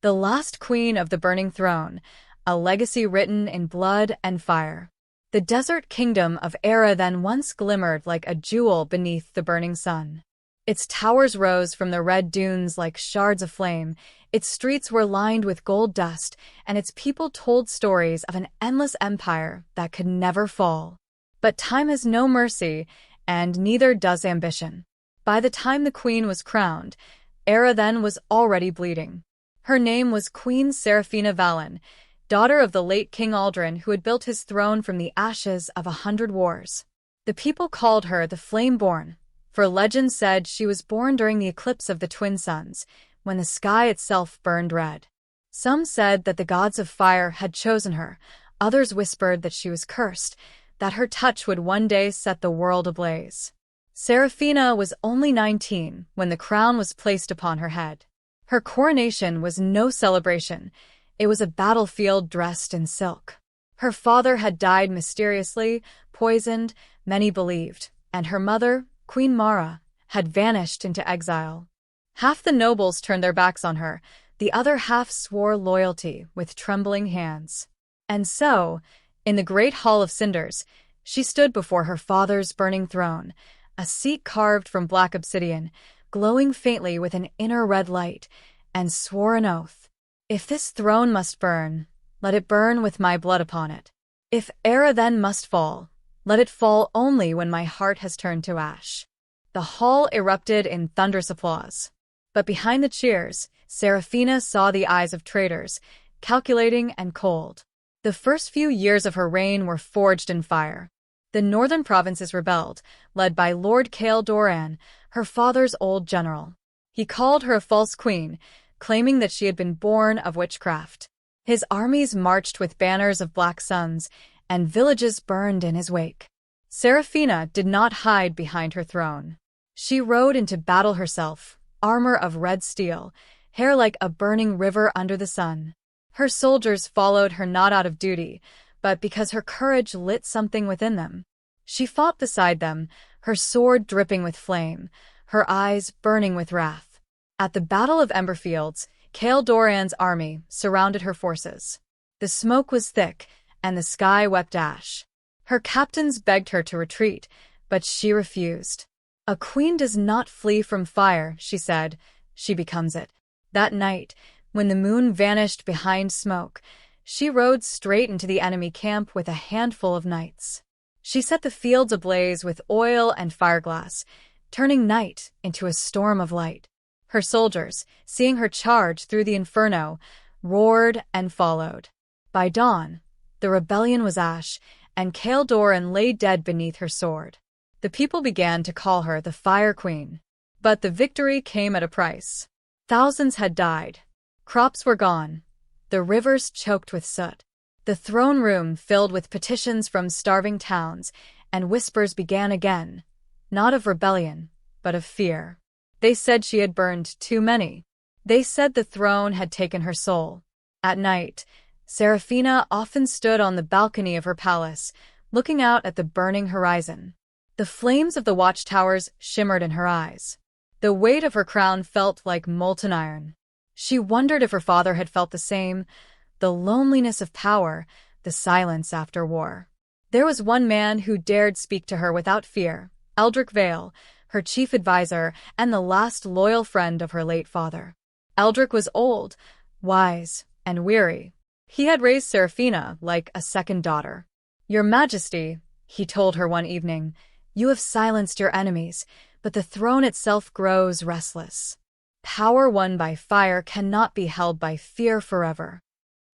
the last queen of the burning throne, a legacy written in blood and fire. The desert kingdom of Arathen once glimmered like a jewel beneath the burning sun. Its towers rose from the red dunes like shards of flame, its streets were lined with gold dust, and its people told stories of an endless empire that could never fall. But time has no mercy, and neither does ambition. By the time the queen was crowned, Arathen was already bleeding. Her name was Queen Seraphina Valen, daughter of the late King Aldren, who had built his throne from the ashes of 100 wars. The people called her the Flameborn, for legend said she was born during the eclipse of the twin suns, when the sky itself burned red. Some said that the gods of fire had chosen her, others whispered that she was cursed, that her touch would one day set the world ablaze. Seraphina was only 19 when the crown was placed upon her head. Her coronation was no celebration. It was a battlefield dressed in silk. Her father had died mysteriously, poisoned, many believed, and her mother, Queen Mara, had vanished into exile. Half the nobles turned their backs on her, the other half swore loyalty with trembling hands. And so, in the great hall of cinders, she stood before her father's burning throne, a seat carved from black obsidian, glowing faintly with an inner red light, and swore an oath. If this throne must burn, let it burn with my blood upon it. If Arathen must fall, let it fall only when my heart has turned to ash. The hall erupted in thunderous applause. But behind the cheers, Seraphina saw the eyes of traitors, calculating and cold. The first few years of her reign were forged in fire. The northern provinces rebelled, led by Lord King Aldren, her father's old general. He called her a false queen, claiming that she had been born of witchcraft. His armies marched with banners of black suns, and villages burned in his wake. Seraphina did not hide behind her throne. She rode into battle herself, armor of red steel, hair like a burning river under the sun. Her soldiers followed her not out of duty, but because her courage lit something within them. She fought beside them, her sword dripping with flame, her eyes burning with wrath. At the Battle of Emberfields, King Aldren's army surrounded her forces. The smoke was thick, and the sky wept ash. Her captains begged her to retreat, but she refused. A queen does not flee from fire, she said, she becomes it. That night, when the moon vanished behind smoke, she rode straight into the enemy camp with a handful of knights. She set the fields ablaze with oil and fireglass, turning night into a storm of light. Her soldiers, seeing her charge through the inferno, roared and followed. By dawn, the rebellion was ash, and King Aldren lay dead beneath her sword. The people began to call her the Fire Queen. But the victory came at a price. Thousands had died. Crops were gone. The rivers choked with soot. The throne room filled with petitions from starving towns, and whispers began again, not of rebellion, but of fear. They said she had burned too many. They said the throne had taken her soul. At night, Seraphina often stood on the balcony of her palace, looking out at the burning horizon. The flames of the watchtowers shimmered in her eyes. The weight of her crown felt like molten iron. She wondered if her father had felt the same, the loneliness of power, the silence after war. There was one man who dared speak to her without fear, Aldrich Vale, her chief advisor and the last loyal friend of her late father. Aldrich was old, wise, and weary. He had raised Seraphina like a second daughter. "Your Majesty," he told her one evening, "you have silenced your enemies, but the throne itself grows restless. Power won by fire cannot be held by fear forever."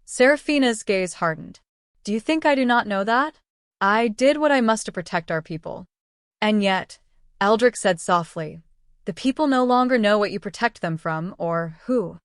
Seraphina's gaze hardened. "Do you think I do not know that? I did what I must to protect our people." "And yet," Aldrich said softly, "the people no longer know what you protect them from, or who."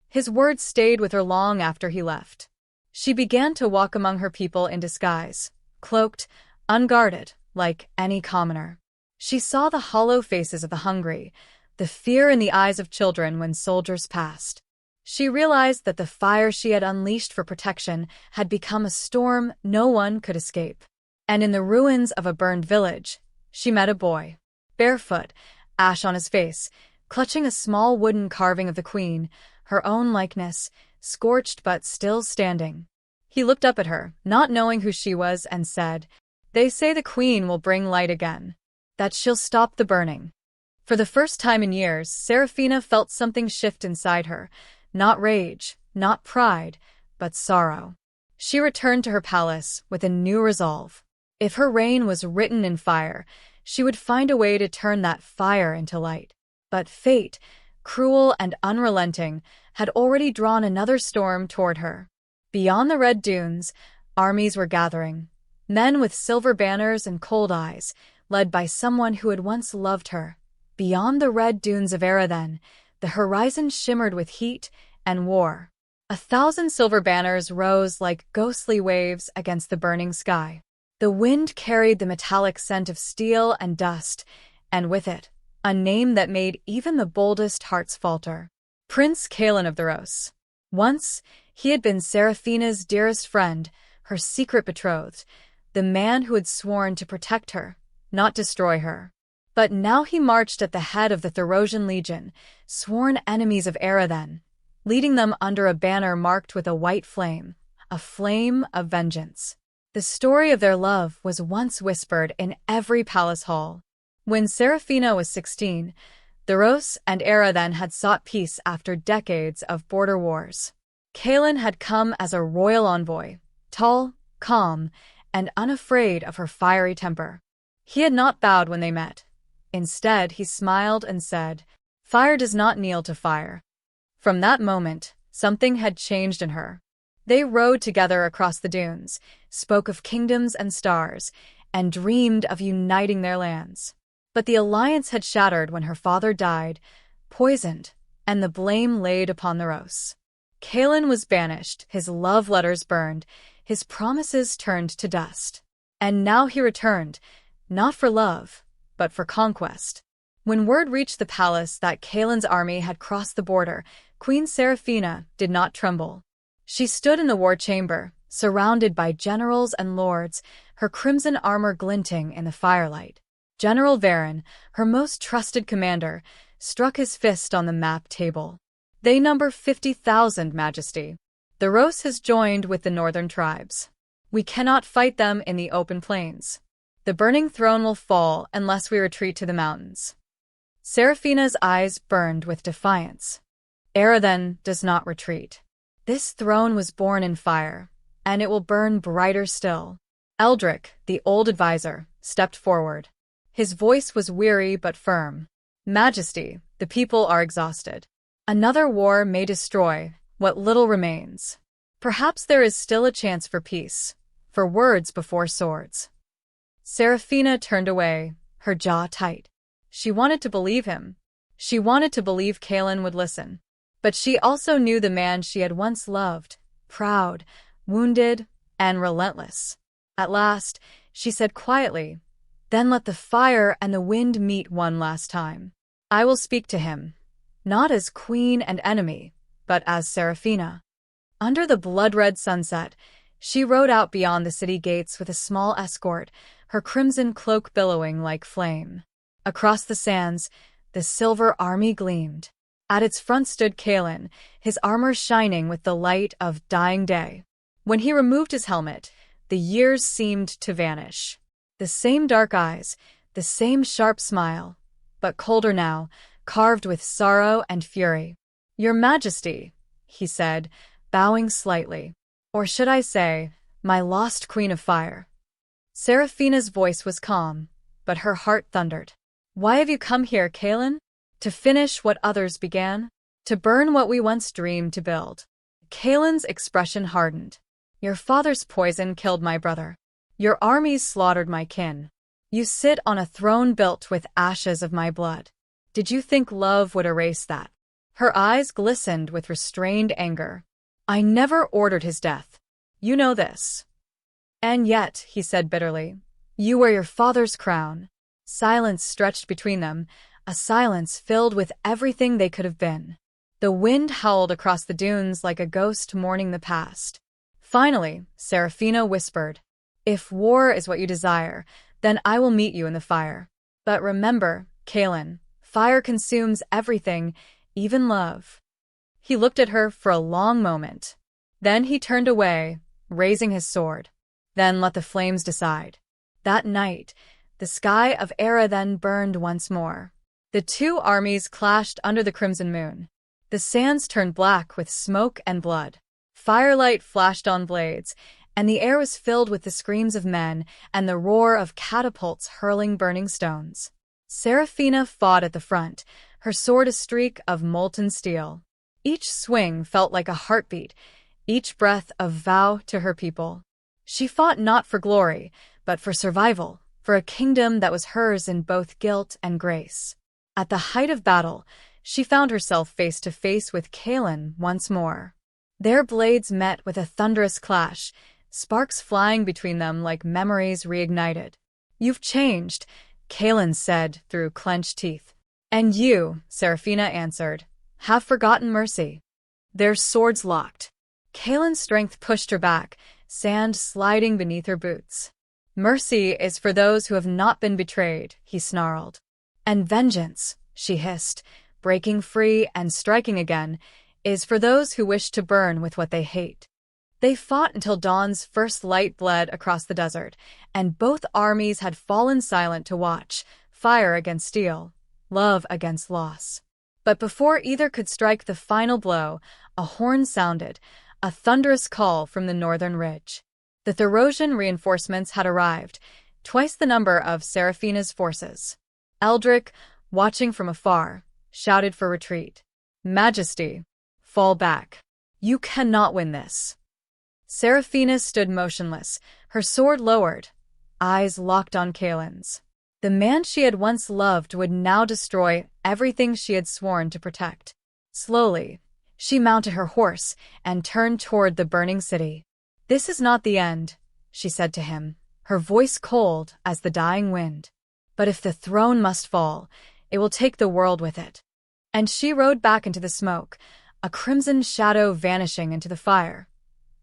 His words stayed with her long after he left. She began to walk among her people in disguise, cloaked, unguarded, like any commoner. She saw the hollow faces of the hungry, the fear in the eyes of children when soldiers passed. She realized that the fire she had unleashed for protection had become a storm no one could escape. And in the ruins of a burned village, she met a boy. Barefoot, ash on his face, clutching a small wooden carving of the queen, her own likeness, scorched but still standing. He looked up at her, not knowing who she was, and said, "They say the queen will bring light again. That she'll stop the burning." For the first time in years, Seraphina felt something shift inside her. Not rage, not pride, but sorrow. She returned to her palace with a new resolve. If her reign was written in fire, she would find a way to turn that fire into light. But fate, cruel and unrelenting, had already drawn another storm toward her. Beyond the red dunes, armies were gathering. Men with silver banners and cold eyes, led by someone who had once loved her. Beyond the red dunes of Arathen, the horizon shimmered with heat and war. 1,000 silver banners rose like ghostly waves against the burning sky. The wind carried the metallic scent of steel and dust, and with it, a name that made even the boldest hearts falter. Prince Cailan of the Rose. Once, he had been Seraphina's dearest friend, her secret betrothed, the man who had sworn to protect her, not destroy her. But now he marched at the head of the Therosian Legion, sworn enemies of Arathen, leading them under a banner marked with a white flame, a flame of vengeance. The story of their love was once whispered in every palace hall. When Seraphina was 16, Theros and Arathen had sought peace after decades of border wars. Cailan had come as a royal envoy, tall, calm, and unafraid of her fiery temper. He had not bowed when they met. Instead, he smiled and said, "Fire does not kneel to fire." From that moment, something had changed in her. They rode together across the dunes, spoke of kingdoms and stars, and dreamed of uniting their lands. But the alliance had shattered when her father died, poisoned, and the blame laid upon the Rose. Cailan was banished, his love letters burned, his promises turned to dust. And now he returned, not for love, but for conquest. When word reached the palace that Cailan's army had crossed the border, Queen Seraphina did not tremble. She stood in the war chamber, surrounded by generals and lords, her crimson armor glinting in the firelight. General Varen, her most trusted commander, struck his fist on the map table. "They number 50,000, Majesty. The Rose has joined with the northern tribes. We cannot fight them in the open plains. The burning throne will fall unless we retreat to the mountains." Seraphina's eyes burned with defiance. Arathen does not retreat. This throne was born in fire, and it will burn brighter still. Eldric, the old advisor, stepped forward. His voice was weary but firm. "Majesty, the people are exhausted. Another war may destroy what little remains. Perhaps there is still a chance for peace, for words before swords." Seraphina turned away, her jaw tight. She wanted to believe him. She wanted to believe Cailan would listen. But she also knew the man she had once loved, proud, wounded, and relentless. At last, she said quietly, "Then let the fire and the wind meet one last time. I will speak to him, not as queen and enemy, but as Seraphina." Under the blood-red sunset, she rode out beyond the city gates with a small escort, her crimson cloak billowing like flame. Across the sands, the silver army gleamed. At its front stood Cailan, his armor shining with the light of dying day. When he removed his helmet, the years seemed to vanish. The same dark eyes, the same sharp smile, but colder now, carved with sorrow and fury. "Your Majesty," he said, bowing slightly. "Or should I say, my lost Queen of Fire." Seraphina's voice was calm, but her heart thundered. "Why have you come here, Cailan? To finish what others began? To burn what we once dreamed to build?" Cailan's expression hardened. "Your father's poison killed my brother. Your armies slaughtered my kin. You sit on a throne built with ashes of my blood. Did you think love would erase that?" Her eyes glistened with restrained anger. "I never ordered his death. You know this." "And yet," he said bitterly, "you wear your father's crown." Silence stretched between them, a silence filled with everything they could have been. The wind howled across the dunes like a ghost mourning the past. Finally, Seraphina whispered, "If war is what you desire, then I will meet you in the fire. But remember, Cailan, fire consumes everything, even love." He looked at her for a long moment. Then he turned away, raising his sword. Then let the flames decide. That night, the sky of Arathen burned once more. The two armies clashed under the crimson moon. The sands turned black with smoke and blood. Firelight flashed on blades, and the air was filled with the screams of men and the roar of catapults hurling burning stones. Seraphina fought at the front, her sword a streak of molten steel. Each swing felt like a heartbeat, each breath a vow to her people. She fought not for glory, but for survival, for a kingdom that was hers in both guilt and grace. At the height of battle, she found herself face to face with Kalen once more. Their blades met with a thunderous clash, sparks flying between them like memories reignited. "You've changed," Kalen said through clenched teeth. "And you," Seraphina answered, "have forgotten mercy." Their swords locked. Kalen's strength pushed her back, sand sliding beneath her boots. "Mercy is for those who have not been betrayed," he snarled. "And vengeance," she hissed, breaking free and striking again, "is for those who wish to burn with what they hate." They fought until dawn's first light bled across the desert, and both armies had fallen silent to watch, fire against steel, love against loss. But before either could strike the final blow, a horn sounded, a thunderous call from the northern ridge. The Therosian reinforcements had arrived, twice the number of Seraphina's forces. Aldrich, watching from afar, shouted for retreat. "Majesty, fall back. You cannot win this." Seraphina stood motionless, her sword lowered, eyes locked on Kalen's. The man she had once loved would now destroy everything she had sworn to protect. Slowly, she mounted her horse and turned toward the burning city. "This is not the end," she said to him, her voice cold as the dying wind. "But if the throne must fall, it will take the world with it." And she rode back into the smoke, a crimson shadow vanishing into the fire.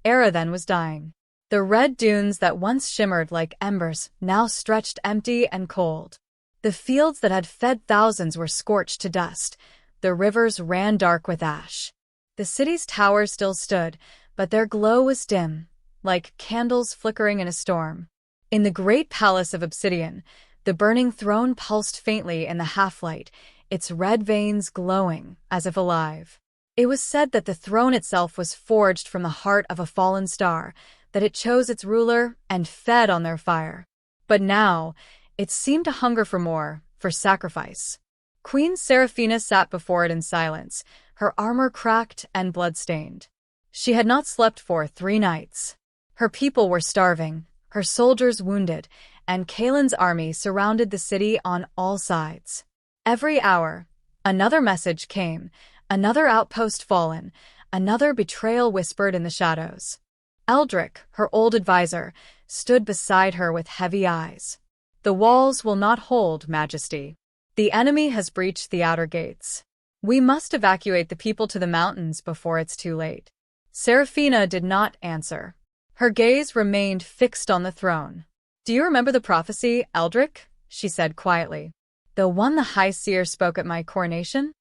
Arathen was dying. The red dunes that once shimmered like embers now stretched empty and cold. The fields that had fed thousands were scorched to dust. The rivers ran dark with ash. The city's towers still stood, but their glow was dim, like candles flickering in a storm. In the great palace of obsidian, the burning throne pulsed faintly in the half-light, its red veins glowing as if alive. It was said that the throne itself was forged from the heart of a fallen star, that it chose its ruler and fed on their fire. But now, it seemed to hunger for more, for sacrifice. Queen Seraphina sat before it in silence, her armor cracked and blood-stained. She had not slept for 3 nights. Her people were starving, her soldiers wounded, and Kalen's army surrounded the city on all sides. Every hour, another message came, another outpost fallen, another betrayal whispered in the shadows. Aldrich, her old advisor, stood beside her with heavy eyes. "The walls will not hold, Majesty. The enemy has breached the outer gates. We must evacuate the people to the mountains before it's too late." Seraphina did not answer. Her gaze remained fixed on the throne. "Do you remember the prophecy, Aldrich?" she said quietly. "The one the High Seer spoke at my coronation?"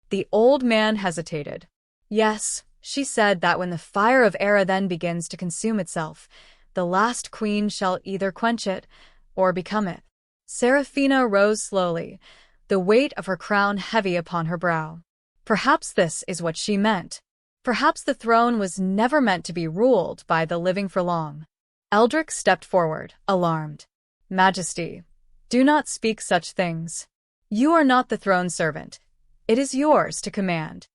The old man hesitated. "Yes," she said, "that when the fire of Arathen begins to consume itself, the last queen shall either quench it or become it." Seraphina rose slowly, the weight of her crown heavy upon her brow. Perhaps this is what she meant. Perhaps the throne was never meant to be ruled by the living for long. Aldrich stepped forward, alarmed. "Majesty, do not speak such things. You are not the throne's servant. It is yours to command."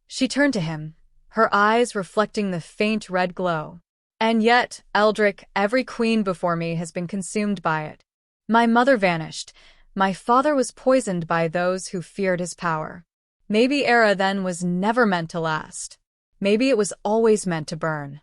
She turned to him, her eyes reflecting the faint red glow. "And yet, Aldrich, every queen before me has been consumed by it. My mother vanished. My father was poisoned by those who feared his power. Maybe Arathen was never meant to last. Maybe it was always meant to burn."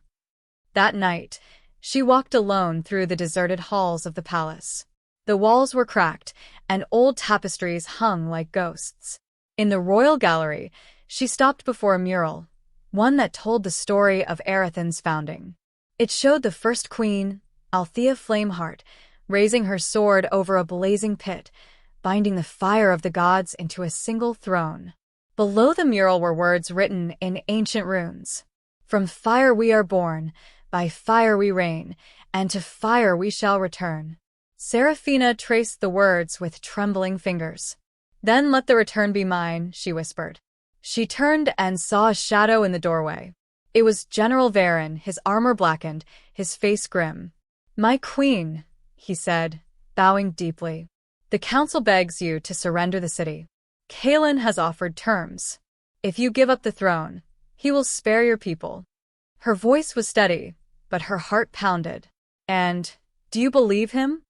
That night, she walked alone through the deserted halls of the palace. The walls were cracked, and old tapestries hung like ghosts. In the royal gallery, she stopped before a mural, one that told the story of Arathen's founding. It showed the first queen, Althea Flameheart, raising her sword over a blazing pit, binding the fire of the gods into a single throne. Below the mural were words written in ancient runes. From fire we are born, by fire we reign, and to fire we shall return. Seraphina traced the words with trembling fingers. Then let the return be mine, she whispered. She turned and saw a shadow in the doorway. It was General Varen, his armor blackened, his face grim. My queen, he said, bowing deeply. The council begs you to surrender the city. Kalen has offered terms. If you give up the throne, he will spare your people. Her voice was steady, but her heart pounded. And, do you believe him?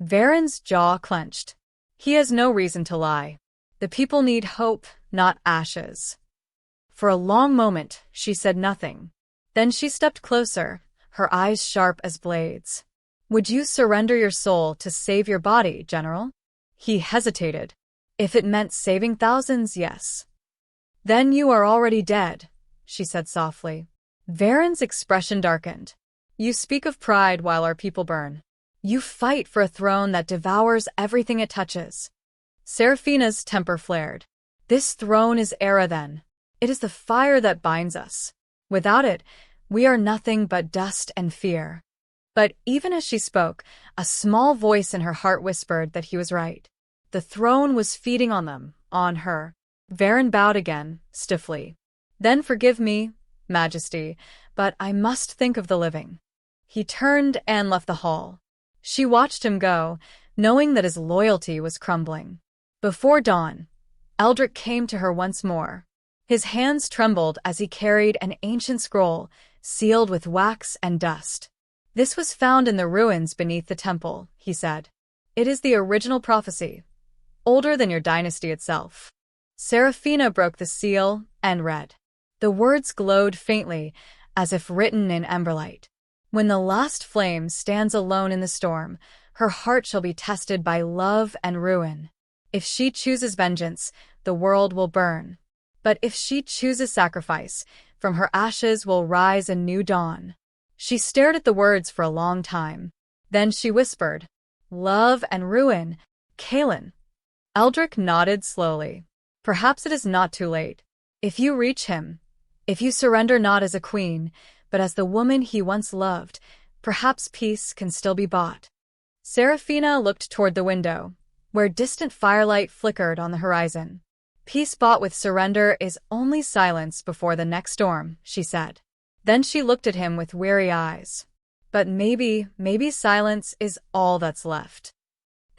Varen's jaw clenched. He has no reason to lie. The people need hope, not ashes. For a long moment, she said nothing. Then she stepped closer, her eyes sharp as blades. Would you surrender your soul to save your body, General? He hesitated. If it meant saving thousands, yes. Then you are already dead, she said softly. Varen's expression darkened. You speak of pride while our people burn. You fight for a throne that devours everything it touches. Seraphina's temper flared. This throne is Arathen. It is the fire that binds us. Without it, we are nothing but dust and fear. But even as she spoke, a small voice in her heart whispered that he was right. The throne was feeding on them, on her. Varen bowed again, stiffly. Then forgive me, Majesty, but I must think of the living. He turned and left the hall. She watched him go, knowing that his loyalty was crumbling. Before dawn, Eldrick came to her once more. His hands trembled as he carried an ancient scroll, sealed with wax and dust. This was found in the ruins beneath the temple, he said. It is the original prophecy, older than your dynasty itself. Seraphina broke the seal and read. The words glowed faintly, as if written in emberlight. When the last flame stands alone in the storm, her heart shall be tested by love and ruin. If she chooses vengeance, the world will burn. But if she chooses sacrifice, from her ashes will rise a new dawn. She stared at the words for a long time. Then she whispered, Love and ruin, Kalen. Eldrick nodded slowly. Perhaps it is not too late. If you reach him, if you surrender not as a queen, but as the woman he once loved, perhaps peace can still be bought. Seraphina looked toward the window, where distant firelight flickered on the horizon. Peace bought with surrender is only silence before the next storm, she said. Then she looked at him with weary eyes. But maybe silence is all that's left.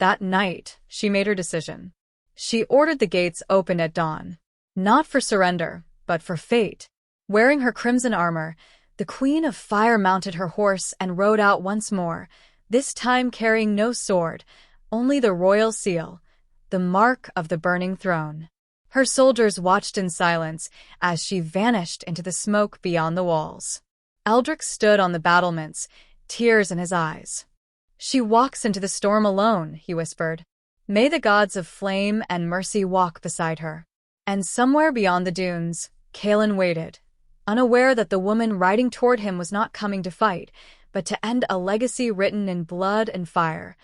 That night, she made her decision. She ordered the gates opened at dawn. Not for surrender, but for fate. Wearing her crimson armor, the Queen of Fire mounted her horse and rode out once more, this time carrying no sword, only the royal seal, the mark of the burning throne. Her soldiers watched in silence as she vanished into the smoke beyond the walls. Eldrick stood on the battlements, tears in his eyes. She walks into the storm alone, he whispered. May the gods of flame and mercy walk beside her. And somewhere beyond the dunes, Kalen waited, unaware that the woman riding toward him was not coming to fight, but to end a legacy written in blood and fire.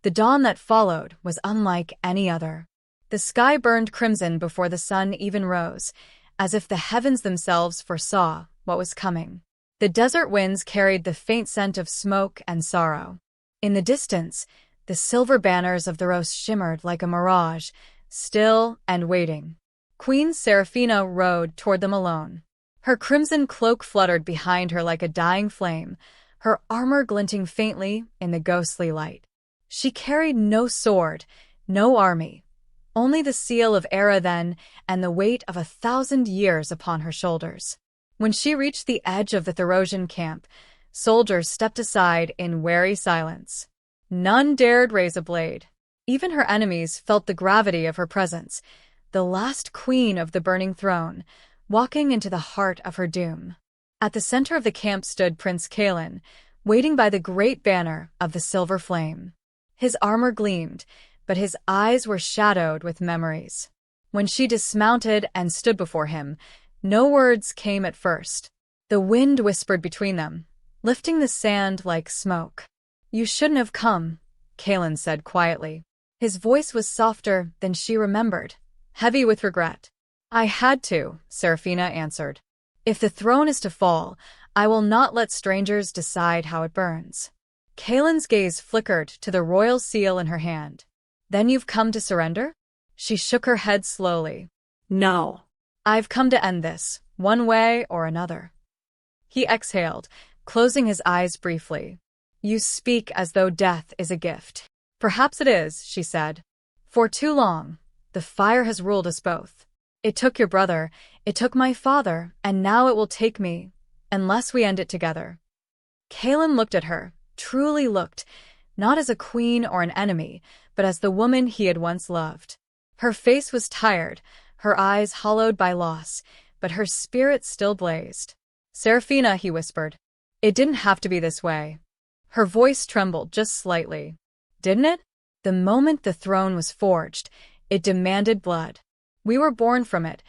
The dawn that followed was unlike any other. The sky burned crimson before the sun even rose, as if the heavens themselves foresaw what was coming. The desert winds carried the faint scent of smoke and sorrow. In the distance, the silver banners of the rose shimmered like a mirage, still and waiting. Queen Seraphina rode toward them alone. Her crimson cloak fluttered behind her like a dying flame, her armor glinting faintly in the ghostly light. She carried no sword, no army. Only the seal of Arathen and the weight of 1,000 years upon her shoulders. When she reached the edge of the Therosian camp, soldiers stepped aside in wary silence. None dared raise a blade. Even her enemies felt the gravity of her presence, the last queen of the burning throne, walking into the heart of her doom. At the center of the camp stood Prince Kalen, waiting by the great banner of the silver flame. His armor gleamed, but his eyes were shadowed with memories. When she dismounted and stood before him, no words came at first. The wind whispered between them, lifting the sand like smoke. You shouldn't have come, Kalen said quietly. His voice was softer than she remembered, heavy with regret. I had to, Seraphina answered. If the throne is to fall, I will not let strangers decide how it burns. Kaelin's gaze flickered to the royal seal in her hand. Then you've come to surrender? She shook her head slowly. No. I've come to end this, one way or another. He exhaled, closing his eyes briefly. You speak as though death is a gift. Perhaps it is, she said. For too long, the fire has ruled us both. It took your brother, it took my father, and now it will take me, unless we end it together. Kaelin looked at her, truly looked, not as a queen or an enemy, but as the woman he had once loved. Her face was tired, her eyes hollowed by loss, but her spirit still blazed. Seraphina, he whispered. It didn't have to be this way. Her voice trembled just slightly. Didn't it? The moment the throne was forged, it demanded blood. We were born from it,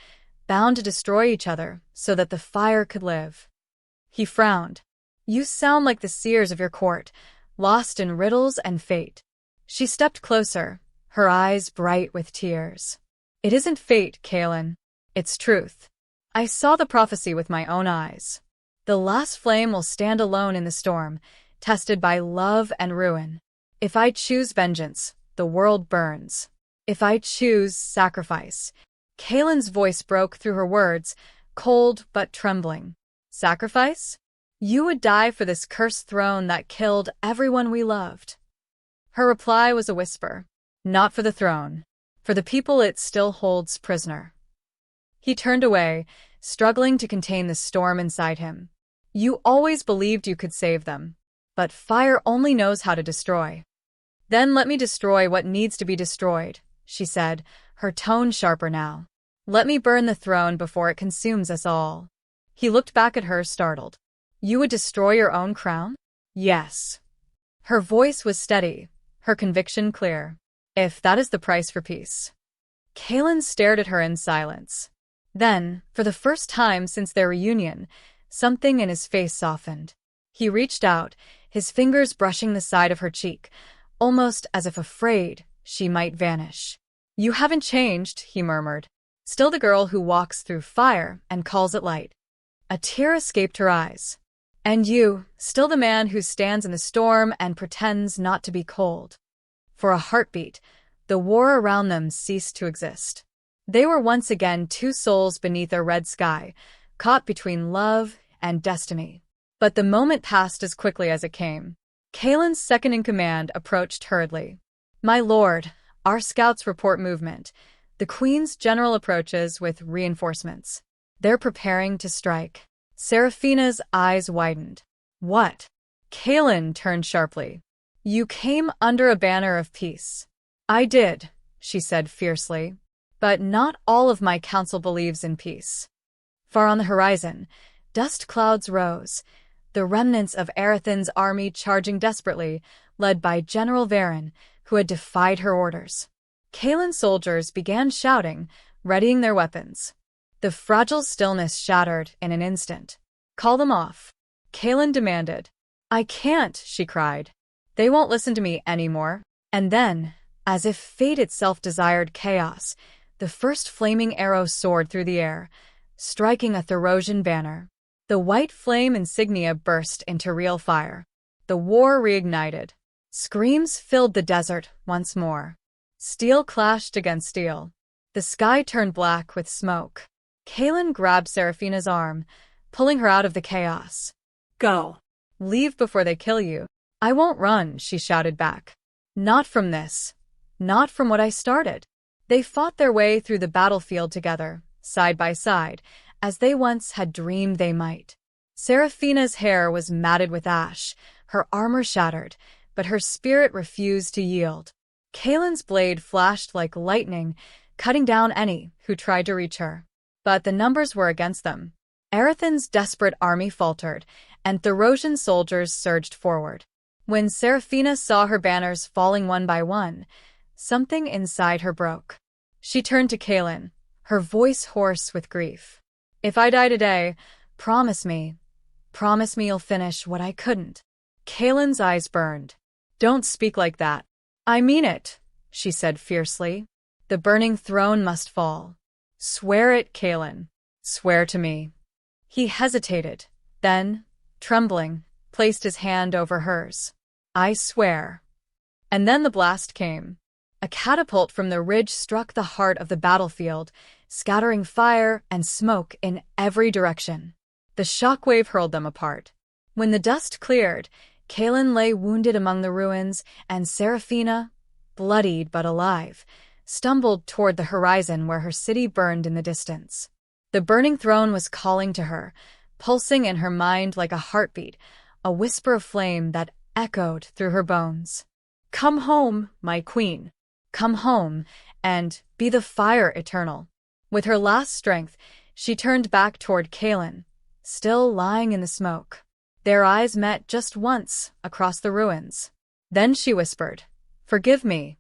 bound to destroy each other so that the fire could live. He frowned. You sound like the seers of your court, lost in riddles and fate. She stepped closer, her eyes bright with tears. It isn't fate, Kaelin. It's truth. I saw the prophecy with my own eyes. The last flame will stand alone in the storm, tested by love and ruin. If I choose vengeance, the world burns. If I choose sacrifice. Kaelin's voice broke through her words, cold but trembling. Sacrifice? You would die for this cursed throne that killed everyone we loved. Her reply was a whisper. Not for the throne. For the people it still holds prisoner. He turned away, struggling to contain the storm inside him. You always believed you could save them. But fire only knows how to destroy. Then let me destroy what needs to be destroyed, she said, her tone sharper now. Let me burn the throne before it consumes us all. He looked back at her, startled. You would destroy your own crown? Yes. Her voice was steady, her conviction clear. If that is the price for peace. Kaelin stared at her in silence. Then, for the first time since their reunion, something in his face softened. He reached out, his fingers brushing the side of her cheek, almost as if afraid she might vanish. You haven't changed, he murmured. Still the girl who walks through fire and calls it light. A tear escaped her eyes. And you, still the man who stands in the storm and pretends not to be cold. For a heartbeat, the war around them ceased to exist. They were once again two souls beneath a red sky, caught between love and destiny. But the moment passed as quickly as it came. Kaelin's second-in-command approached hurriedly. My lord, our scouts report movement. The Queen's general approaches with reinforcements. They're preparing to strike. Seraphina's eyes widened. What? Kaelin turned sharply. You came under a banner of peace. I did, she said fiercely. But not all of my council believes in peace. Far on the horizon, dust clouds rose, the remnants of Arathen's army charging desperately, led by General Varen, who had defied her orders. Kaelin's soldiers began shouting, readying their weapons. The fragile stillness shattered in an instant. Call them off, Kaelin demanded. I can't, she cried. They won't listen to me anymore. And then, as if fate itself desired chaos, the first flaming arrow soared through the air, striking a Therosian banner. The white flame insignia burst into real fire. The war reignited. Screams filled the desert once more. Steel clashed against steel. The sky turned black with smoke. Kaelin grabbed Seraphina's arm, pulling her out of the chaos. Go. Leave before they kill you. I won't run, she shouted back. Not from this. Not from what I started. They fought their way through the battlefield together, side by side, as they once had dreamed they might. Seraphina's hair was matted with ash, her armor shattered, but her spirit refused to yield. Kaelin's blade flashed like lightning, cutting down any who tried to reach her. But the numbers were against them. Arathen's desperate army faltered, and Therosian soldiers surged forward. When Seraphina saw her banners falling one by one, something inside her broke. She turned to Kaelin, her voice hoarse with grief. If I die today, promise me you'll finish what I couldn't. Kaelin's eyes burned. Don't speak like that. I mean it, she said fiercely. The burning throne must fall. Swear it, Kalen. Swear to me. He hesitated, then, trembling, placed his hand over hers. I swear. And then the blast came. A catapult from the ridge struck the heart of the battlefield, scattering fire and smoke in every direction. The shockwave hurled them apart. When the dust cleared, Kalen lay wounded among the ruins, and Seraphina, bloodied but alive, stumbled toward the horizon where her city burned in the distance. The burning throne was calling to her, pulsing in her mind like a heartbeat, a whisper of flame that echoed through her bones. Come home, my queen. Come home, and be the fire eternal. With her last strength, she turned back toward Kalen, still lying in the smoke. Their eyes met just once across the ruins. Then she whispered, Forgive me.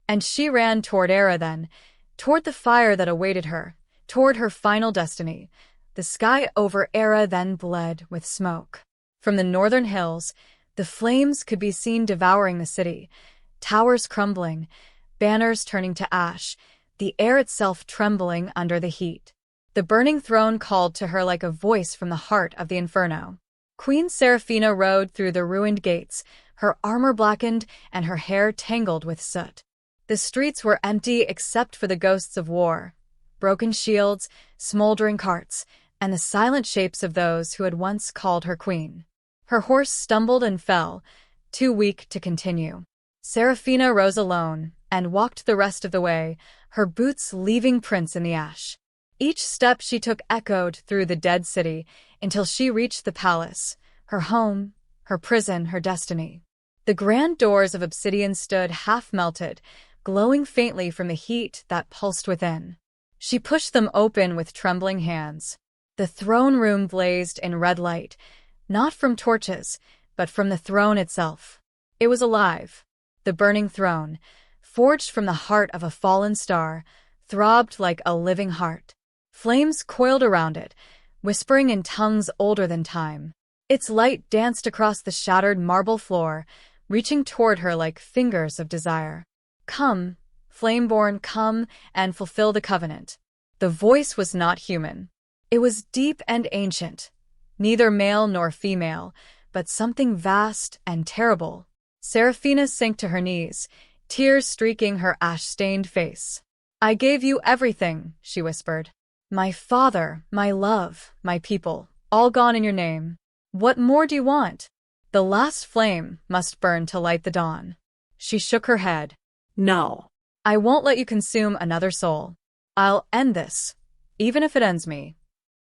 And she ran toward Arathen, toward the fire that awaited her, toward her final destiny. The sky over Arathen bled with smoke. From the northern hills, the flames could be seen devouring the city, towers crumbling, banners turning to ash, the air itself trembling under the heat. The burning throne called to her like a voice from the heart of the inferno. Queen Seraphina rode through the ruined gates, her armor blackened and her hair tangled with soot. The streets were empty except for the ghosts of war, broken shields, smoldering carts, and the silent shapes of those who had once called her queen. Her horse stumbled and fell, too weak to continue. Seraphina rose alone and walked the rest of the way, her boots leaving prints in the ash. Each step she took echoed through the dead city until she reached the palace, her home, her prison, her destiny. The grand doors of obsidian stood half-melted, glowing faintly from the heat that pulsed within. She pushed them open with trembling hands. The throne room blazed in red light, not from torches, but from the throne itself. It was alive. The burning throne, forged from the heart of a fallen star, throbbed like a living heart. Flames coiled around it, whispering in tongues older than time. Its light danced across the shattered marble floor, reaching toward her like fingers of desire. Come, Flameborn, come and fulfill the covenant. The voice was not human. It was deep and ancient, neither male nor female, but something vast and terrible. Seraphina sank to her knees, tears streaking her ash-stained face. I gave you everything, she whispered. My father, my love, my people, all gone in your name. What more do you want? The last flame must burn to light the dawn. She shook her head. No. I won't let you consume another soul. I'll end this, even if it ends me.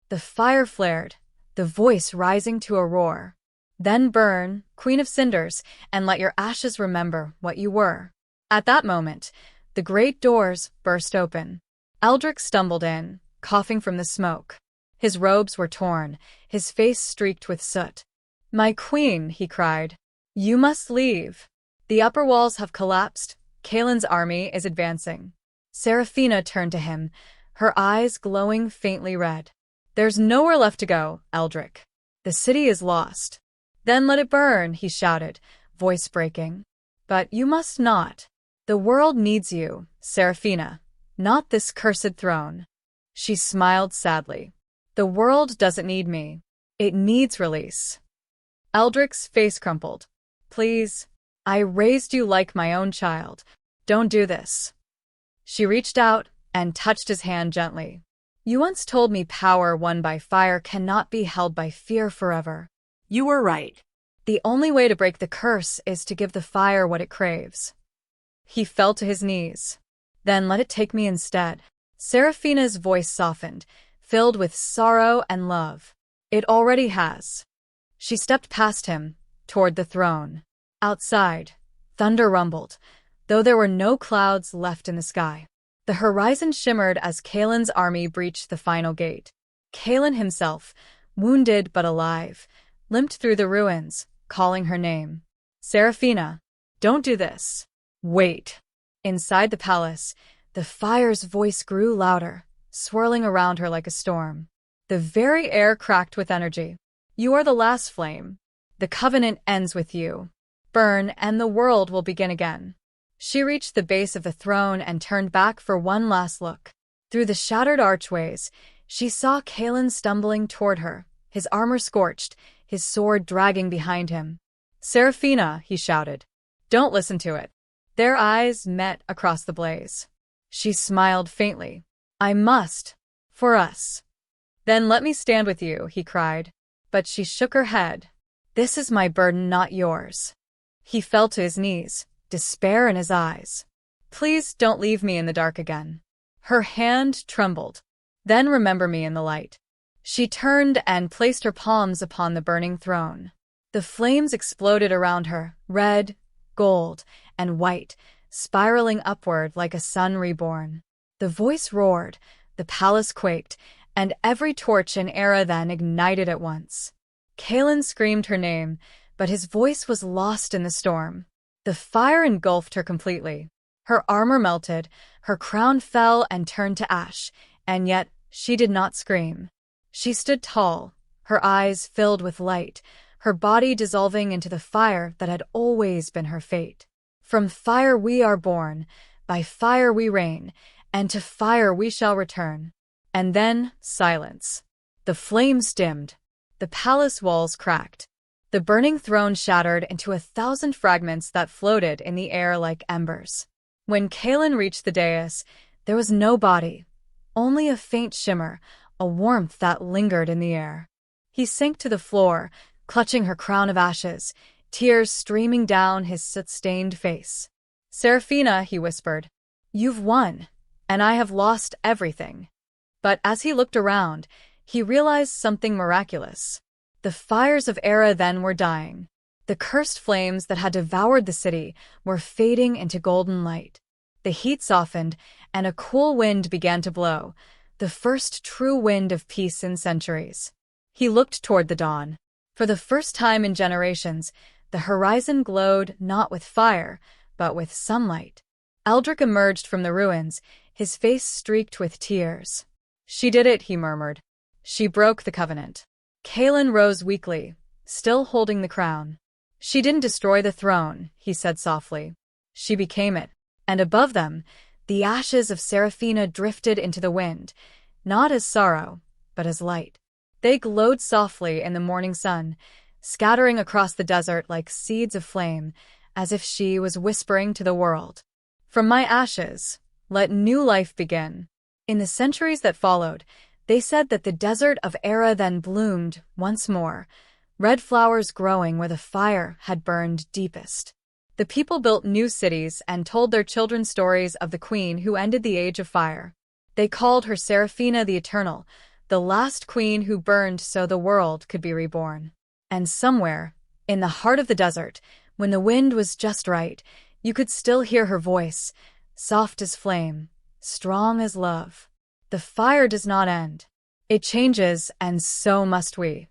The fire flared, the voice rising to a roar. Then burn, Queen of Cinders, and let your ashes remember what you were. At that moment, the great doors burst open. Aldrich stumbled in, coughing from the smoke. His robes were torn, his face streaked with soot. My queen, he cried. You must leave. The upper walls have collapsed. Kalen's army is advancing. Seraphina turned to him, her eyes glowing faintly red. There's nowhere left to go, Aldrich. The city is lost. Then let it burn, he shouted, voice breaking. But you must not. The world needs you, Seraphina, not this cursed throne. She smiled sadly. The world doesn't need me. It needs release. Aldrich's face crumpled. Please. I raised you like my own child. Don't do this. She reached out and touched his hand gently. You once told me power won by fire cannot be held by fear forever. You were right. The only way to break the curse is to give the fire what it craves. He fell to his knees. Then let it take me instead. Seraphina's voice softened, filled with sorrow and love. It already has. She stepped past him, toward the throne. Outside, thunder rumbled, though there were no clouds left in the sky. The horizon shimmered as Kalen's army breached the final gate. Kalen himself, wounded but alive, limped through the ruins, calling her name. Seraphina, don't do this. Wait. Inside the palace, the fire's voice grew louder, swirling around her like a storm. The very air cracked with energy. You are the last flame. The covenant ends with you. Burn, and the world will begin again. She reached the base of the throne and turned back for one last look. Through the shattered archways, she saw Kalen stumbling toward her, his armor scorched, his sword dragging behind him. "Seraphina," he shouted. "Don't listen to it." Their eyes met across the blaze. She smiled faintly. "I must. For us." "Then let me stand with you," he cried. But she shook her head. "This is my burden, not yours." He fell to his knees, despair in his eyes. "Please don't leave me in the dark again." Her hand trembled. "Then remember me in the light." She turned and placed her palms upon the burning throne. The flames exploded around her, red, gold, and white, spiraling upward like a sun reborn. The voice roared, the palace quaked, and every torch in Arathen ignited at once. Kalen screamed her name, but his voice was lost in the storm. The fire engulfed her completely. Her armor melted, her crown fell and turned to ash, and yet she did not scream. She stood tall, her eyes filled with light, her body dissolving into the fire that had always been her fate. "From fire we are born, by fire we reign, and to fire we shall return." And then silence. The flames dimmed. The palace walls cracked. The burning throne shattered into 1,000 fragments that floated in the air like embers. When Kalen reached the dais, there was no body, only a faint shimmer, a warmth that lingered in the air. He sank to the floor, clutching her crown of ashes, tears streaming down his soot-stained face. "Seraphina," he whispered, "you've won, and I have lost everything." But as he looked around, he realized something miraculous. The fires of Arathen were dying. The cursed flames that had devoured the city were fading into golden light. The heat softened, and a cool wind began to blow, the first true wind of peace in centuries. He looked toward the dawn. For the first time in generations, the horizon glowed not with fire, but with sunlight. Aldren emerged from the ruins, his face streaked with tears. "She did it," he murmured. "She broke the covenant." Kalen rose weakly, still holding the crown. "She didn't destroy the throne," he said softly. "She became it." And above them, the ashes of Seraphina drifted into the wind, not as sorrow, but as light. They glowed softly in the morning sun, scattering across the desert like seeds of flame, as if she was whispering to the world, "From my ashes, let new life begin." In the centuries that followed, they said that the desert of Arathen bloomed once more, red flowers growing where the fire had burned deepest. The people built new cities and told their children stories of the queen who ended the age of fire. They called her Seraphina the Eternal, the last queen who burned so the world could be reborn. And somewhere, in the heart of the desert, when the wind was just right, you could still hear her voice, soft as flame, strong as love. The fire does not end. It changes, and so must we.